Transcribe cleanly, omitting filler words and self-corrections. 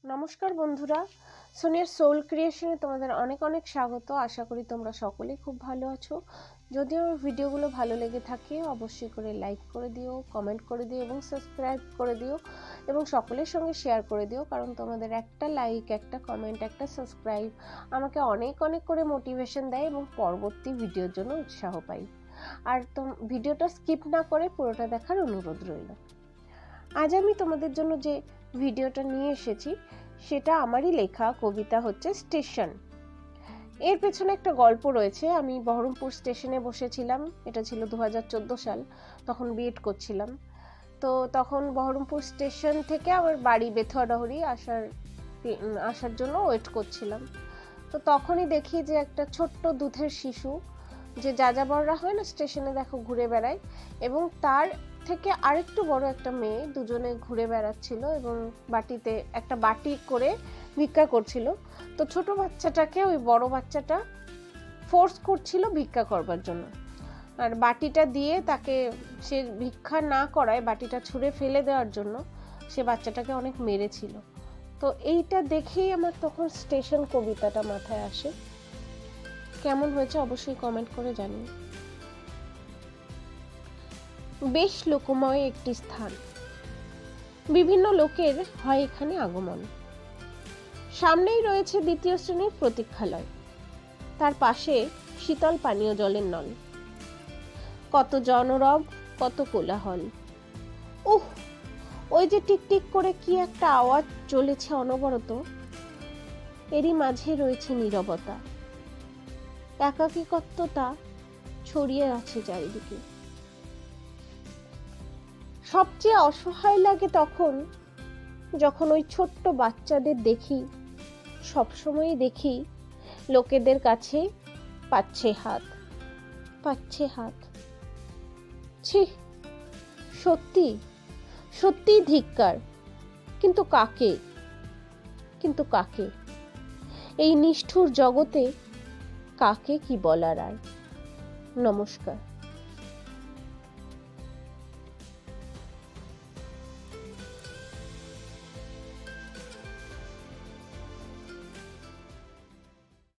নমস্কার বন্ধুরা, সোনিয়ার সোল ক্রিয়েশনে তোমাদের অনেক অনেক স্বাগত। আশা করি তোমরা সকলেই খুব ভালো আছো। যদি আমার ভিডিওগুলো ভালো লেগে থাকে অবশ্যই করে লাইক করে দিও, কমেন্ট করে দিও এবং সাবস্ক্রাইব করে দিও এবং সকলের সঙ্গে শেয়ার করে দিও, কারণ তোমাদের একটা লাইক, একটা কমেন্ট, একটা সাবস্ক্রাইব আমাকে অনেক অনেক করে মোটিভেশন দেয় এবং পরবর্তী ভিডিওর জন্য উৎসাহ পাই। আর ভিডিওটা স্কিপ না করে পুরোটা দেখার অনুরোধ রইল। আজ আমি তোমাদের জন্য যে ভিডিওটা নিয়ে এসেছি সেটা আমারই লেখা কবিতা, হচ্ছে স্টেশন। এর পেছনে একটা গল্প রয়েছে। আমি বহরমপুর স্টেশনে বসেছিলাম, এটা ছিল 2014 সাল, তখন বিএড করছিলাম। তো তখন বহরমপুর স্টেশন থেকে আমার বাড়ি বেথুয়াডহরি আসার জন্য ওয়েট করছিলাম। তো তখনই দেখি যে একটা ছোট্ট দুধের শিশু, যে যাযাবররা হয় না স্টেশনে দেখো ঘুরে বেড়ায়, এবং তার থেকে আরেকটু বড় একটা মেয়ে, দুজনে ঘুরে বেড়াচ্ছিল এবং বাটিতে একটা বাটি করে ভিক্ষা করছিল। তো ছোট বাচ্চাটাকে ওই বড় বাচ্চাটা ফোর্স করছিল ভিক্ষা করবার জন্য, আর বাটিটা দিয়ে তাকে, সে ভিক্ষা না করায় বাটিটা ছুঁড়ে ফেলে দেওয়ার জন্য সে বাচ্চাটাকে অনেক মেরেছিল। তো এইটা দেখেই আমার তখন স্টেশন কবিতাটা মাথায় আসে। কেমন হয়েছে অবশ্যই কমেন্ট করে জানিও। বেশ লোকময় একটি স্থান, বিভিন্ন লোকের হয় এখানে আগমন। সামনেই রয়েছে দ্বিতীয় শ্রেণীর প্রতীক্ষালয়, তার পাশে শীতল পানীয় জলের নল। কত জনরব, কত কোলাহল। উহ, ওই যে টিকটিক করে কি একটা আওয়াজ চলেছে অনবরত। এরই মাঝে রয়েছে নীরবতা, একাকিত্বতা ছড়িয়ে আছে চারিদিকে। সবচেয়ে অসহায় লাগে তখন যখন ওই ছোট্ট বাচ্চাদের দেখি, সবসময়ই দেখি লোকেদের কাছে পাচ্ছে হাত, পাচ্ছে হাত। ছি, সত্যি সত্যি ধিক্কার। কিন্তু কাকে, কিন্তু কাকে? এই নিষ্ঠুর জগতে কাকে কি বলার আর? নমস্কার।